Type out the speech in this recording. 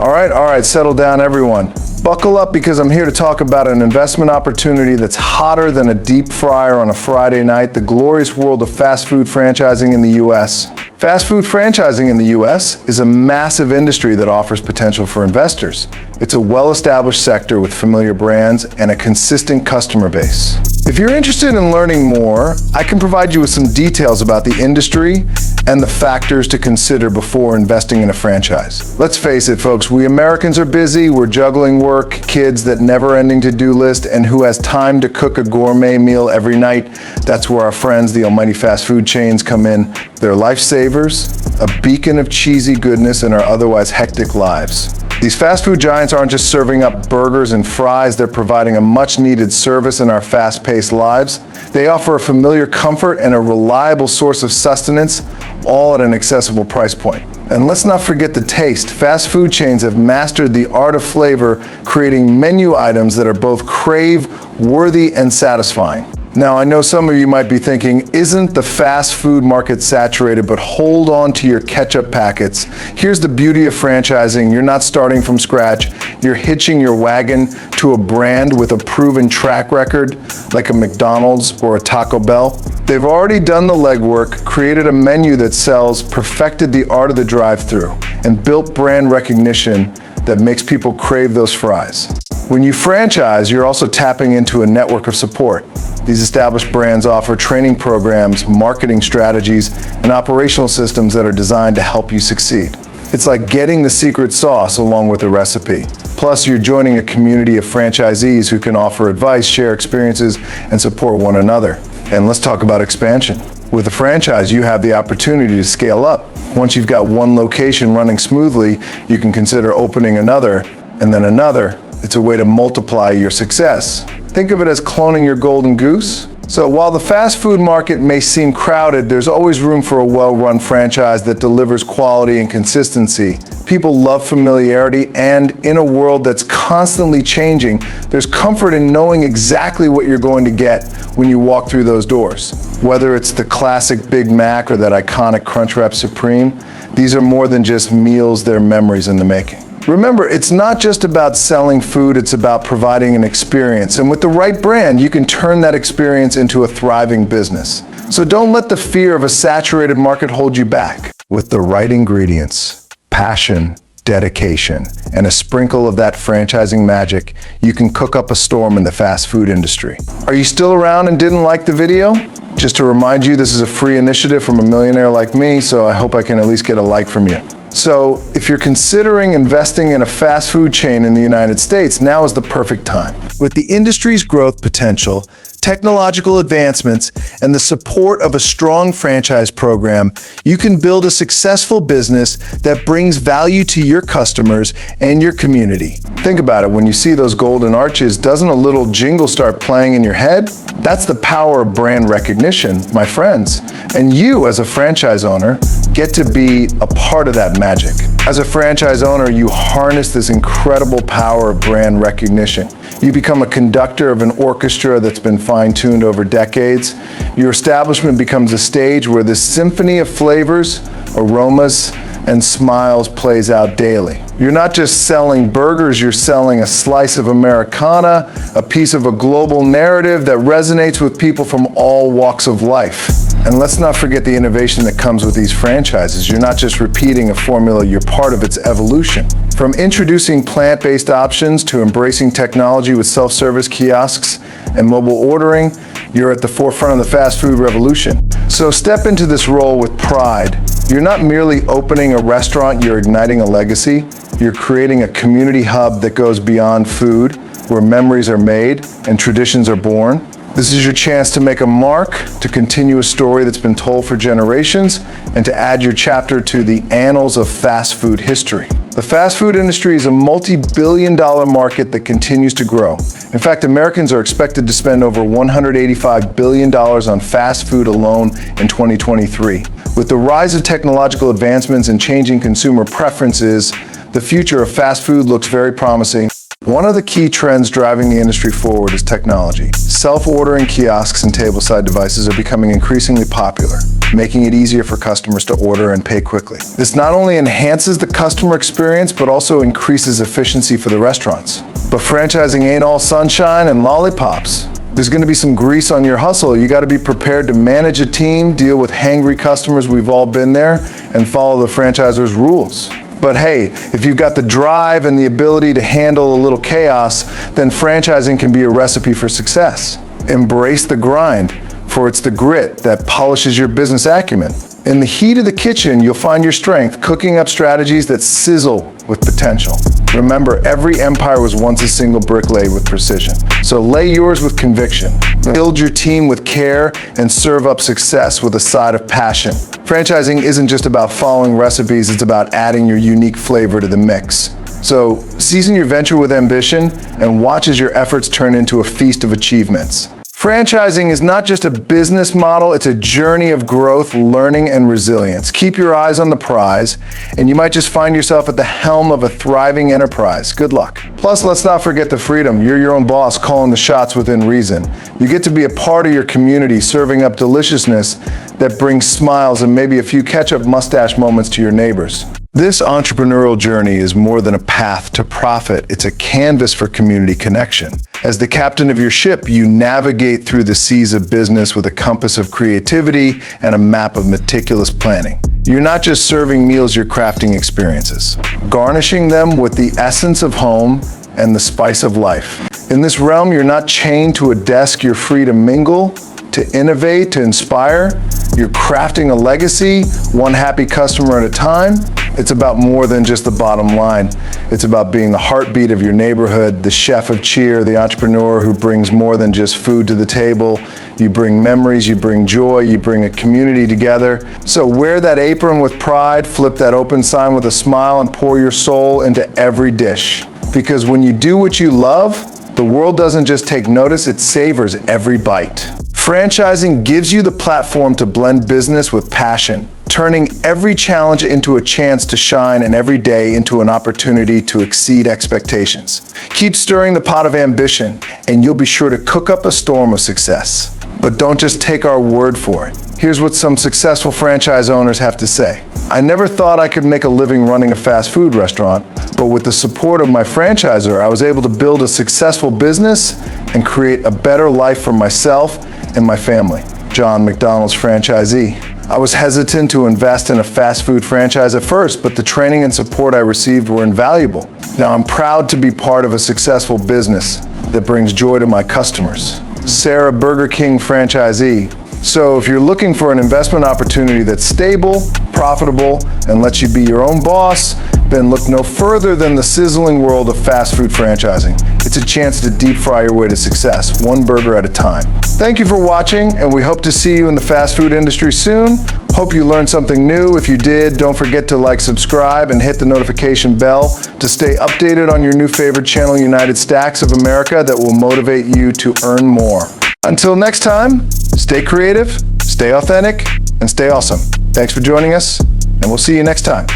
All right, settle down everyone. Buckle up because I'm here to talk about an investment opportunity that's hotter than a deep fryer on a Friday night, the glorious world of fast food franchising in the US. Fast food franchising in the US is a massive industry that offers potential for investors. It's a well-established sector with familiar brands and a consistent customer base. If you're interested in learning more, I can provide you with some details about the industry and the factors to consider before investing in a franchise. Let's face it, folks, we Americans are busy, we're juggling work, kids, that never-ending to-do list, and who has time to cook a gourmet meal every night? That's where our friends, the almighty fast food chains, come in. They're lifesavers, a beacon of cheesy goodness in our otherwise hectic lives. These fast food giants aren't just serving up burgers and fries, they're providing a much-needed service in our fast-paced lives. They offer a familiar comfort and a reliable source of sustenance, all at an accessible price point. And let's not forget the taste. Fast food chains have mastered the art of flavor, creating menu items that are both crave-worthy and satisfying. Now, I know some of you might be thinking, isn't the fast food market saturated? But hold on to your ketchup packets. Here's the beauty of franchising. You're not starting from scratch. You're hitching your wagon to a brand with a proven track record, like a McDonald's or a Taco Bell. They've already done the legwork, created a menu that sells, perfected the art of the drive-thru, and built brand recognition that makes people crave those fries. When you franchise, you're also tapping into a network of support. These established brands offer training programs, marketing strategies, and operational systems that are designed to help you succeed. It's like getting the secret sauce along with the recipe. Plus, you're joining a community of franchisees who can offer advice, share experiences, and support one another. And let's talk about expansion. With a franchise, you have the opportunity to scale up. Once you've got one location running smoothly, you can consider opening another, and then another. It's a way to multiply your success. Think of it as cloning your golden goose. So while the fast food market may seem crowded, there's always room for a well-run franchise that delivers quality and consistency. People love familiarity, and in a world that's constantly changing, there's comfort in knowing exactly what you're going to get when you walk through those doors. Whether it's the classic Big Mac or that iconic Crunchwrap Supreme, these are more than just meals, they're memories in the making. Remember, it's not just about selling food, it's about providing an experience. And with the right brand, you can turn that experience into a thriving business. So don't let the fear of a saturated market hold you back. With the right ingredients, passion, dedication, and a sprinkle of that franchising magic, you can cook up a storm in the fast food industry. Are you still around and didn't like the video? Just to remind you, this is a free initiative from a millionaire like me, so I hope I can at least get a like from you. So if you're considering investing in a fast food chain in the United States, now is the perfect time. With the industry's growth potential, technological advancements, and the support of a strong franchise program, you can build a successful business that brings value to your customers and your community. Think about it, when you see those golden arches, doesn't a little jingle start playing in your head? That's the power of brand recognition, my friends. And you, as a franchise owner, get to be a part of that magic. As a franchise owner, you harness this incredible power of brand recognition. You become a conductor of an orchestra that's been fine-tuned over decades. Your establishment becomes a stage where this symphony of flavors, aromas, and smiles plays out daily. You're not just selling burgers, you're selling a slice of Americana, a piece of a global narrative that resonates with people from all walks of life. And let's not forget the innovation that comes with these franchises. You're not just repeating a formula, you're part of its evolution. From introducing plant-based options to embracing technology with self-service kiosks and mobile ordering, you're at the forefront of the fast food revolution. So step into this role with pride. You're not merely opening a restaurant, you're igniting a legacy. You're creating a community hub that goes beyond food, where memories are made and traditions are born. This is your chance to make a mark, to continue a story that's been told for generations, and to add your chapter to the annals of fast food history. The fast food industry is a multi-billion-dollar market that continues to grow. In fact, Americans are expected to spend over $185 billion on fast food alone in 2023. With the rise of technological advancements and changing consumer preferences, the future of fast food looks very promising. One of the key trends driving the industry forward is technology. Self-ordering kiosks and tableside devices are becoming increasingly popular. making it easier for customers to order and pay quickly. This not only enhances the customer experience, but also increases efficiency for the restaurants. But franchising ain't all sunshine and lollipops. There's going to be some grease on your hustle. You got to be prepared to manage a team, deal with hangry customers, we've all been there, and follow the franchisor's rules. But hey, if you've got the drive and the ability to handle a little chaos, then franchising can be a recipe for success. Embrace the grind, for it's the grit that polishes your business acumen. In the heat of the kitchen, you'll find your strength cooking up strategies that sizzle with potential. Remember, every empire was once a single brick laid with precision. So lay yours with conviction. Build your team with care and serve up success with a side of passion. Franchising isn't just about following recipes, it's about adding your unique flavor to the mix. So season your venture with ambition and watch as your efforts turn into a feast of achievements. Franchising is not just a business model, it's a journey of growth, learning, and resilience. Keep your eyes on the prize, and you might just find yourself at the helm of a thriving enterprise. Good luck. Plus, let's not forget the freedom. You're your own boss, calling the shots within reason. You get to be a part of your community, serving up deliciousness that brings smiles and maybe a few ketchup mustache moments to your neighbors. This entrepreneurial journey is more than a path to profit. It's a canvas for community connection. As the captain of your ship, you navigate through the seas of business with a compass of creativity and a map of meticulous planning. You're not just serving meals, you're crafting experiences, garnishing them with the essence of home and the spice of life. In this realm, you're not chained to a desk, you're free to mingle, to innovate, to inspire. You're crafting a legacy, one happy customer at a time. It's about more than just the bottom line. It's about being the heartbeat of your neighborhood, the chef of cheer, the entrepreneur who brings more than just food to the table. You bring memories, you bring joy, you bring a community together. So wear that apron with pride, flip that open sign with a smile, and pour your soul into every dish. Because when you do what you love, the world doesn't just take notice, it savors every bite. Franchising gives you the platform to blend business with passion, turning every challenge into a chance to shine and every day into an opportunity to exceed expectations. Keep stirring the pot of ambition, and you'll be sure to cook up a storm of success. But don't just take our word for it. Here's what some successful franchise owners have to say. I never thought I could make a living running a fast food restaurant, but with the support of my franchisor, I was able to build a successful business and create a better life for myself and my family. John, McDonald's franchisee. I was hesitant to invest in a fast food franchise at first, but the training and support I received were invaluable. Now I'm proud to be part of a successful business that brings joy to my customers. Sarah, Burger King franchisee. So if you're looking for an investment opportunity that's stable, profitable, and lets you be your own boss, then look no further than the sizzling world of fast food franchising. It's a chance to deep fry your way to success, one burger at a time. Thank you for watching, and we hope to see you in the fast food industry soon. Hope you learned something new. If you did, don't forget to like, subscribe, and hit the notification bell to stay updated on your new favorite channel, United Stacks of America, that will motivate you to earn more. Until next time, stay creative, stay authentic, and stay awesome. Thanks for joining us, and we'll see you next time.